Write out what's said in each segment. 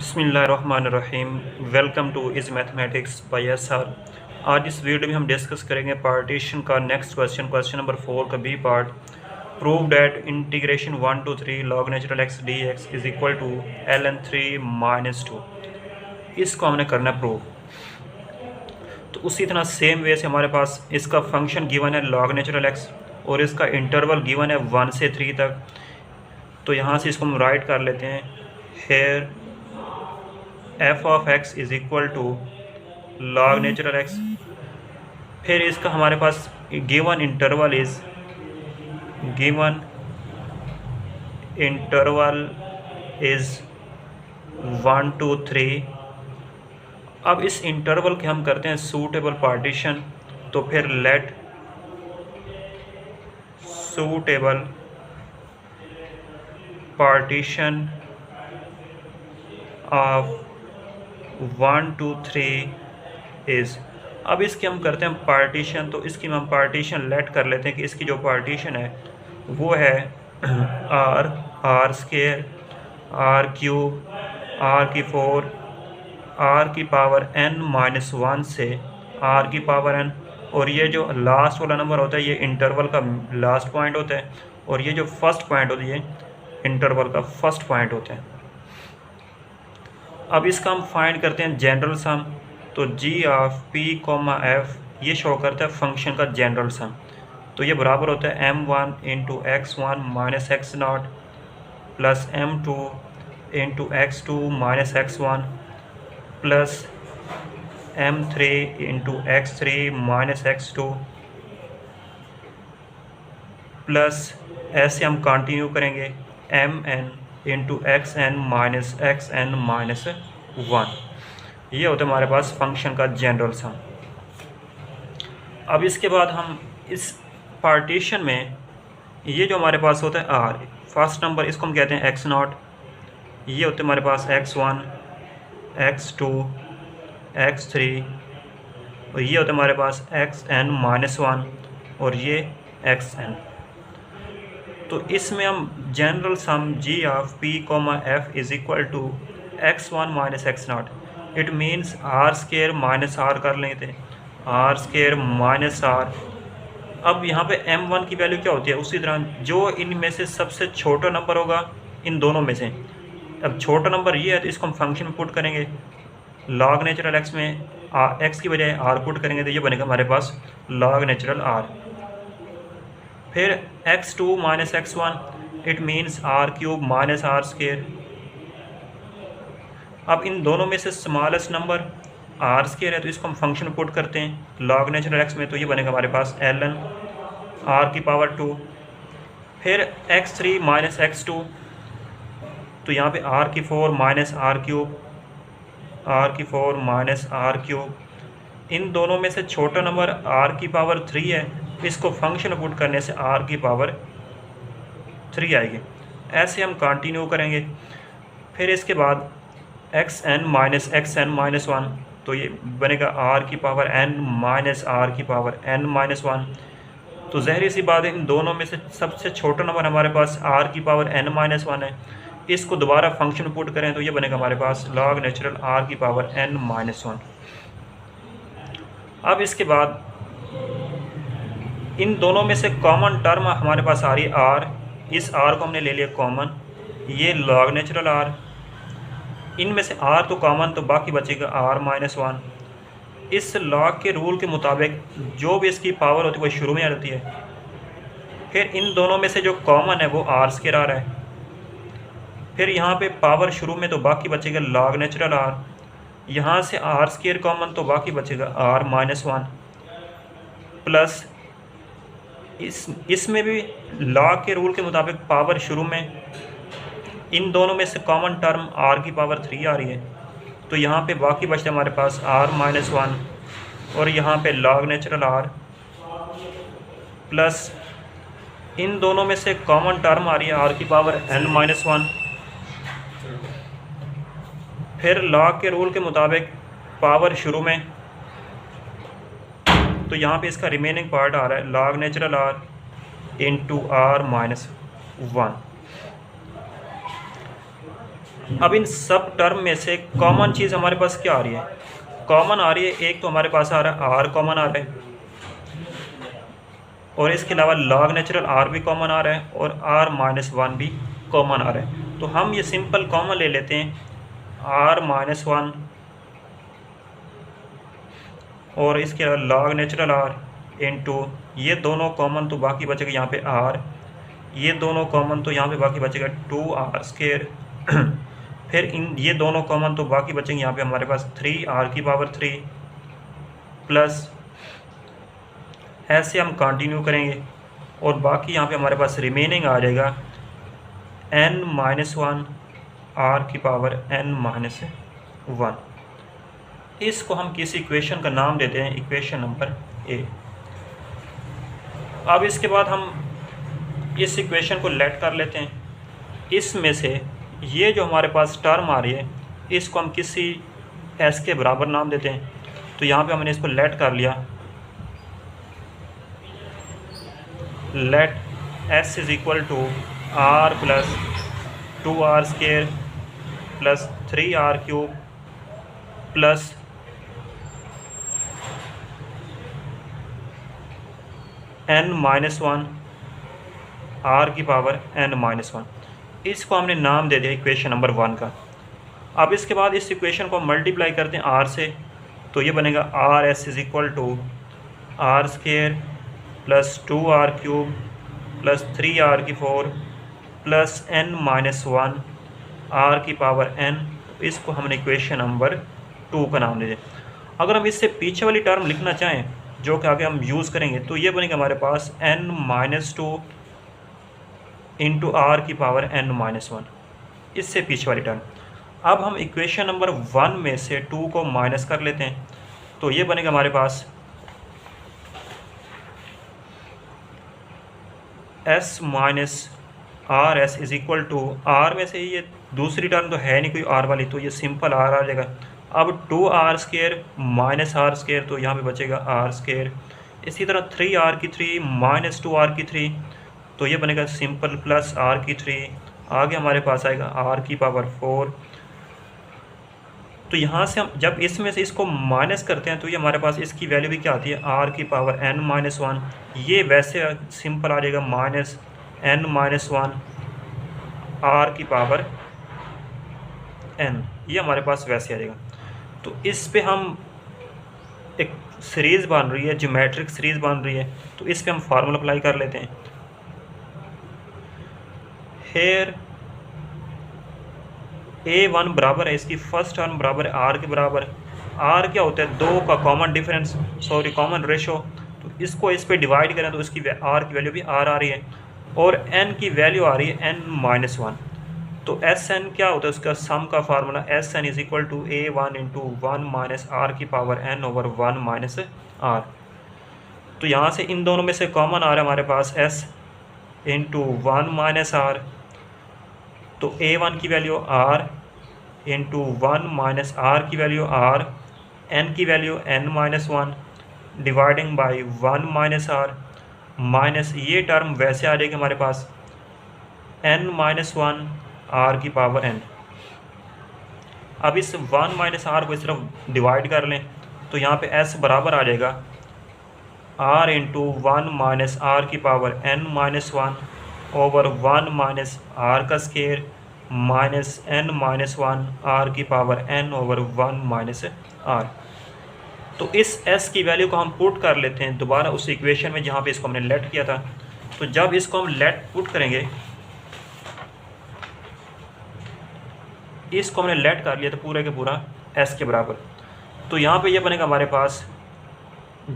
बिस्मिल्लाहिर्रहमानिर्रहीम। Welcome two is mathematics bye SR. आज इस वीडियो में हम डिस्कस करेंगे पार्टीशन का नेक्स्ट क्वेश्चन नंबर 4 का B part. Prove that integration 1 to 3 log natural x d x is equal to ln3 - 2। इसको हमने करना प्रूव। तो उसी तरह सेम वे से हमारे पास इसका फंक्शन गिवन है log नेचुरल एक्स और इसका इंटरवल गिवन है 1 से 3 तक। तो यहाँ से इसको हम राइट कर लेते हैं। Here f of x is equal to log natural x। फिर इसका हमारे पास गिवन इंटरवल इज़ 1 to 3। अब इस इंटरवल के हम करते हैं सूटेबल पार्टीशन। तो फिर let suitable partition of 1 to 3 is. अब इसके हम करते हैं पार्टीशन। तो इसकी हम पार्टीशन लेट कर लेते हैं कि इसकी जो पार्टीशन है वो है r² r³ r⁴ r⁻n-1 से r⁻n। और ये जो लास्ट वाला नंबर होता है ये इंटरवल का लास्ट पॉइंट होता है और ये जो फर्स्ट पॉइंट होता है ये इंटरवल का फर्स्ट पॉइंट होता है। अब इसका हम फाइंड करते हैं जनरल सम। तो g ऑफ p, f ये शो करता है फंक्शन का जनरल सम। तो ये बराबर होता है m1 × x1 - x0 plus m2 × x2 - x1 plus m3 × x3 - x2 plus ऐसे हम कंटिन्यू करेंगे mn × xn - xn - 1। ये होता है हमारे पास फंक्शन का जनरल सम। अब इसके बाद हम इस पार्टीशन में ये जो हमारे पास होता है r, फर्स्ट नंबर इसको हम कहते हैं x0। ये होते हैं हमारे पास x1 x2 x3 और ये होते हैं हमारे पास xn - 1 और ये xn। तो इसमें हम general sum g of p, f is equal to x1 - x0। It means r² - r कर लेते हैं, r² - r। अब यहाँ पे m1 की वैल्यू क्या होती है, उसी तरह जो इनमें से सबसे छोटा नंबर होगा इन दोनों में से। अब छोटा नंबर ये है तो इसको हम फंक्शन में पुट करेंगे। log नेचुरल x में x की बजाय r पुट करेंगे तो ये बनेगा हमारे पास log नेचुरल r। फिर x2 - x1 it means r³ - r²। अब इन दोनों में से स्मॉलेस्ट नंबर r² है तो इसको हम फंक्शन में पुट करते हैं log नेचुरल x में। तो ये बनेगा हमारे पास ln r⁻²। फिर x3 - x2 तो यहाँ पे r⁴ - r⁴ इन दोनों में से छोटा नंबर r⁻3 है। इसको फंक्शन में पुट करने से r⁻3 आएगी। ऐसे हम कंटिन्यू करेंगे। फिर इसके बाद xn - xn - 1 तो ये बनेगा r⁻n - r⁻n-1। तो ज़ाहिर सी बात है इन दोनों में से सबसे छोटा नंबर हमारे पास r⁻n-1 है। इसको दोबारा फंक्शन में पुट करें तो ये बनेगा हमारे पास log नेचुरल r⁻n-1। अब इसके बाद इन दोनों में से कॉमन टर्म हमारे पास आ रही है r। इस r को हमने ले लिया कॉमन, ये log नेचुरल r। इनमें से r तो कॉमन तो बाकी बचेगा r-1। इस log के रूल के मुताबिक जो भी इसकी पावर होती है वो शुरू में आ जाती है। फिर इन दोनों में से जो कॉमन है वो r² आ रहा है। फिर यहाँ पे पावर शुरू में तो बाकी बचेगा log नेचुरल r। यहाँ से r² कॉमन तो बाकी बचेगा r-1 प्लस इसमें भी log के रूल के मुताबिक पावर शुरू में, इन दोनों में से कॉमन टर्म r⁻3 आ रही है। तो यहाँ पे बाकी बचता हमारे पास r-1 और यहाँ पे log नेचुरल r प्लस इन दोनों में से कॉमन टर्म आ रही है r⁻n-1। फिर log के रूल के मुताबिक पावर शुरू में तो यहाँ पे इसका रिमेनिंग पार्ट आ रहा है log नेचुरल r × r-1। अब इन सब टर्म में से कॉमन चीज़ हमारे पास क्या आ रही है? कॉमन आ रही है, एक तो हमारे पास आ रहा है आर कॉमन आ रहा है, और इसके अलावा लॉग नेचुरल आर भी कॉमन आ रहा है, और आर माइनस वन भी कॉमन आ रहा है। तो हम ये सिंपल कॉमन ले लेते हैं आर माइनस वन, और इसके अलावा लॉग नेचुरल आर इंटू ये दोनों कॉमन, तो बाकी बचेगा यहाँ पे आर, ये दोनों कॉमन तो यहाँ पे बाकी बचेगा 2r स्क्वायर फिर इन ये दोनों कॉमन तो बाकी बचेंगे यहाँ पे हमारे पास 3r की पावर 3 प्लस, ऐसे हम कंटिन्यू करेंगे, और बाकी यहाँ पे हमारे पास रिमेनिंग आ जाएगा n माइनस वन आर की पावर n माइनस वन। इसको हम किसी इक्वेशन का नाम देते हैं इक्वेशन नंबर ए। अब इसके बाद हम इस इक्वेशन को लेट कर लेते हैं। इसमें से ये जो हमारे पास टर्म आ रही है इसको हम किसी s के बराबर नाम देते हैं। तो यहाँ पे हमने इसको लेट कर लिया, let s is equal to r plus 2r square plus 3r cube plus n minus one are की पावर n माइनस वन। इसको हमने नाम दे दिया इक्वेशन नंबर 1 का। अब इसके बाद इस इक्वेशन को मल्टीप्लाई करते हैं r से, तो ये बनेगा r s is equal to r square plus 2r cube plus 3r की 4 plus n minus one are की पावर n। इसको हमने इक्वेशन नंबर 2 का नाम दे दिया। अगर हम इससे पीछे वाली टर्म लिखना चाहें जो कि आगे हम यूज़ करेंगे, तो ये बनेगा हमारे पास n minus two into r की पावर n माइनस वन, इससे पीछे वाली टर्म। अब हम इक्वेशन नंबर 1 में से 2 को माइनस कर लेते हैं, तो ये बनेगा हमारे पास s minus r s is equal to r में से ये दूसरी टर्म तो है नहीं कोई आर वाली, तो ये सिंपल आर आ जाएगा। अब 2r square minus are square, तो यहाँ पे बचेगा आर स्क्वायर। इसी तरह 3r की 3 माइनस 2r की 3, तो ये बनेगा सिंपल प्लस r की 3। आगे हमारे पास आएगा r की पावर 4। तो यहाँ से हम जब इसमें से इसको माइनस करते हैं तो ये हमारे पास इसकी वैल्यू भी क्या आती है r की पावर n माइनस वन। ये वैसे सिंपल आ जाएगा minus n minus one are की पावर n, ये हमारे पास वैसे आ जाएगा। तो इस पे हम एक सीरीज़ बन रही है, ज्योमेट्रिक सीरीज़ बन रही है, तो इस पे हम फार्मूला अप्लाई कर लेते हैं। हेयर a1 बराबर है, इसकी फर्स्ट टर्म बराबर है r के बराबर। r क्या होता है? दो का common difference, sorry common ratio. तो इसको इस पे डिवाइड करें तो इसकी r की वैल्यू भी r आ रही है, और n की वैल्यू आ रही है n माइनस वन। तो एस एन क्या होता है? उसका सम का formula S N is equal to A one into one minus are की power N over one minus R. तो यहाँ से इन दोनों में से कॉमन आ रहा है हमारे पास S into one minus R, तो ए वन की value R into one minus are की वैल्यू आर, एन की value N minus one dividing by one minus are, minus ये टर्म वैसे आ जाएगी हमारे पास एन माइनस वन आर की पावर n। अब इस 1 माइनस आर को इस तरफ डिवाइड कर लें तो यहाँ पे s बराबर आ जाएगा r into one minus are की power n minus one over one minus are का square minus n minus one are की power n over one minus R. तो इस s की वैल्यू को हम पुट कर लेते हैं दोबारा उस इक्वेशन में जहाँ पे इसको हमने लेट किया था। तो जब इसको हम लेट पुट करेंगे, इसको हमने लेट कर लिया तो पूरे के पूरा s के बराबर। तो यहाँ पे ये बनेगा हमारे पास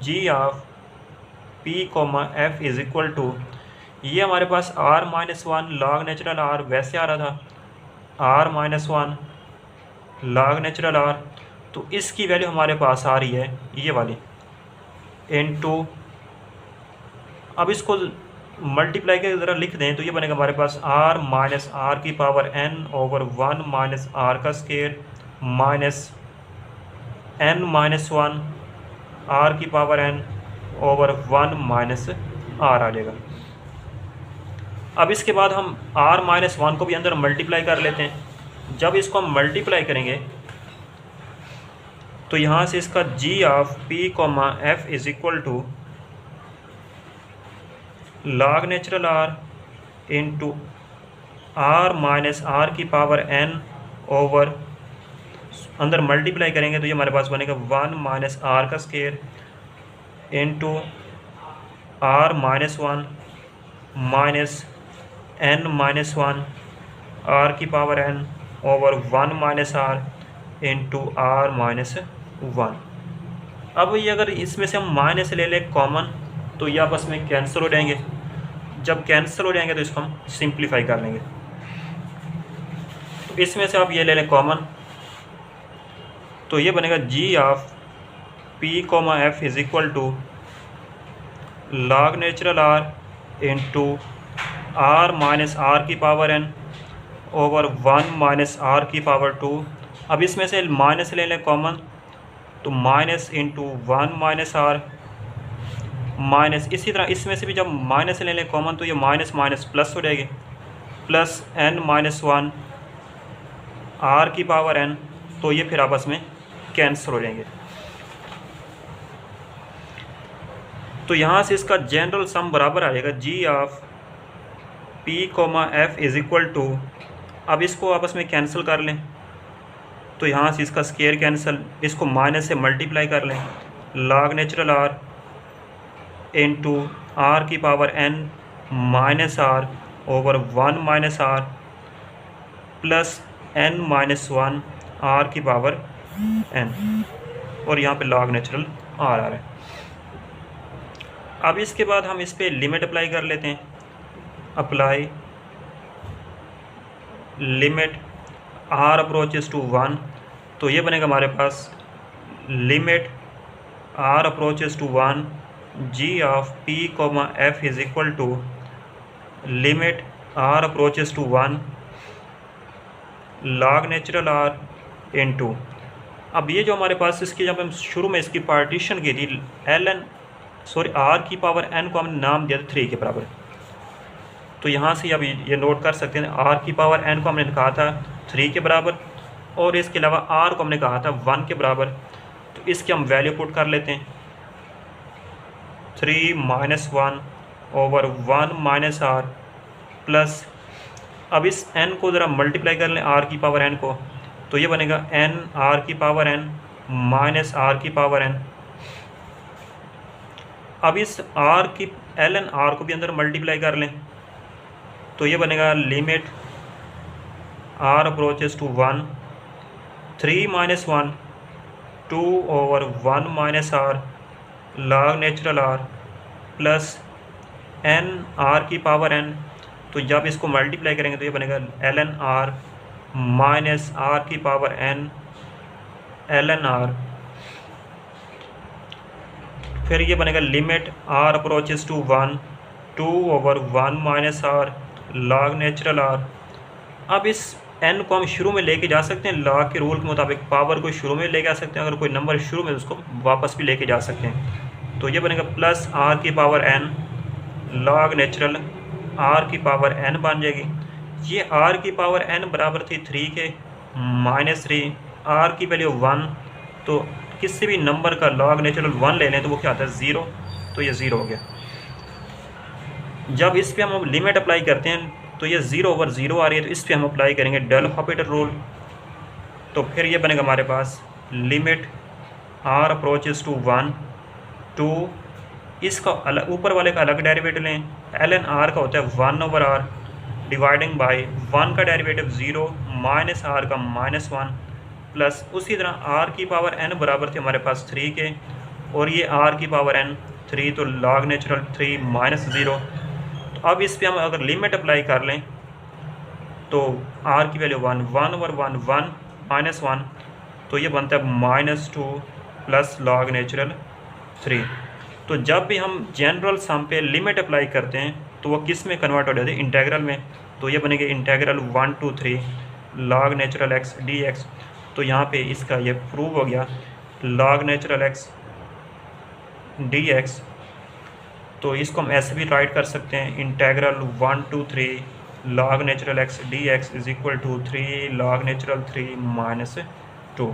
g of p comma f is equal to, ये हमारे पास r minus one log natural r वैसे आ रहा था r minus one log natural r, तो इसकी वैल्यू हमारे पास आ रही है ये वाली इनटू, अब इसको मल्टीप्लाई के ज़रा लिख दें तो ये बनेगा हमारे पास r माइनस आर की power n over one minus are का square minus n minus one are की power n over one minus r आ जाएगा। अब इसके बाद हम r माइनस वन को भी अंदर मल्टीप्लाई कर लेते हैं। जब इसको हम मल्टीप्लाई करेंगे तो यहाँ से इसका G of P comma F is equal to log natural r into r minus are की पावर एन ओवर, अंदर मल्टीप्लाई करेंगे तो ये हमारे पास बनेगा 1 माइनस आर का square into r minus 1 minus n minus 1 r की power N over 1 minus r into r minus 1। अब ये अगर इसमें से हम माइनस ले लें कॉमन तो ये आपस में कैंसिल हो जाएंगे। जब कैंसिल हो जाएंगे तो इसको हम सिंप्लीफाई कर लेंगे। तो इसमें से आप ये ले लें कॉमन, तो ये बनेगा G of P comma F is equal to log natural r into r minus are की power N over 1 minus are की पावर 2। अब इसमें से माइनस ले लें कॉमन, तो minus into 1 minus are minus, इसी तरह इसमें से भी जब माइनस ले लें कॉमन तो ये माइनस माइनस प्लस हो जाएगी, प्लस एन माइनस 1 आर की पावर एन, तो ये फिर आपस में कैंसिल हो जाएंगे। तो यहाँ से इसका जनरल सम बराबर आ जाएगा G of P comma F is equal to, अब इसको आपस में कैंसिल कर लें तो यहाँ से इसका स्केयर कैंसिल, इसको माइनस से मल्टीप्लाई कर लें, log natural r into r की power n minus r over 1 minus r plus n minus 1 r की पावर एन, और यहाँ पे log नेचुरल आर आ रहा है। अब इसके बाद हम इस पर लिमिट अप्लाई कर लेते हैं। Apply limit r approaches to 1, तो ये बनेगा हमारे पास limit r approaches to 1 G of P comma F is equal to limit r approaches to 1 log natural r into, अब ये जो हमारे पास इसकी जब हम शुरू में इसकी पार्टीशन की थी आर की पावर एन को हमने नाम दिया था 3 के बराबर, तो यहाँ से अब ये नोट कर सकते हैं आर की पावर एन को हमने कहा था 3 के बराबर, और इसके अलावा आर को हमने कहा था 1 के बराबर। तो इसकी हम वैल्यू पुट कर लेते हैं 3 minus 1 over 1 minus r plus, अब इस n को ज़रा मल्टीप्लाई कर लें आर की पावर n को, तो ये बनेगा n आर की पावर n माइनस आर की पावर n। अब इस r की ln r को भी अंदर मल्टीप्लाई कर लें तो ये बनेगा limit r approaches to 1 3 minus 1 2 over 1 minus r log natural r plus n r की पावर n, तो जब इसको मल्टीप्लाई करेंगे तो ये बनेगा ln r माइनस r की पावर n ln r, फिर ये बनेगा limit r approaches to 1 2 over 1 minus r log natural r. अब इस n को हम शुरू में लेके जा सकते हैं, log के रूल के मुताबिक पावर को शुरू में लेके आ सकते हैं, अगर कोई नंबर शुरू में उसको वापस भी लेके जा सकते हैं। तो ये बनेगा प्लस r की power n log natural r की पावर n बन जाएगी। ये r की पावर n बराबर थी 3 के माइनस 3, r की वैल्यू 1, तो किसी भी नंबर का log नेचुरल 1 ले लें तो वो क्या आता है 0, तो ये 0 हो गया। जब इस पे हम लिमिट अप्लाई करते हैं तो ये 0 ओवर 0 आ रही है, तो इस पे हम अप्लाई करेंगे डेल ऑपरेटर रूल, तो फिर ये बनेगा हमारे पास लिमिट r अप्रोचेस टू 1 2, इसका अलग ऊपर वाले का अलग डेरिवेटिव लें, ln r का होता है 1 ओवर r डिवाइडिंग बाय 1 का डेरिवेटिव 0 माइनस r का माइनस 1 प्लस, उसी तरह r की पावर n बराबर थे हमारे पास 3 के, और ये r की पावर n 3, तो log नेचुरल 3 माइनस 0। तो अब इस पे हम अगर लिमिट अप्लाई कर लें तो r की वैल्यू 1 1 ओवर 1 1 माइनस 1, तो ये बनता है माइनस 2 प्लस log नेचुरल 3। तो जब भी हम जनरल सम पे लिमिट अप्लाई करते हैं तो वो किस में कन्वर्ट हो जाती है, इंटेग्रल में, तो ये बनेगा integral 1 to 3 log natural x dx। तो यहाँ पे इसका ये प्रूव हो गया log नेचुरल x dx, तो इसको हम ऐसे भी राइट कर सकते हैं integral 1 to 3 log natural x dx is equal to 3 log natural 3 minus 2।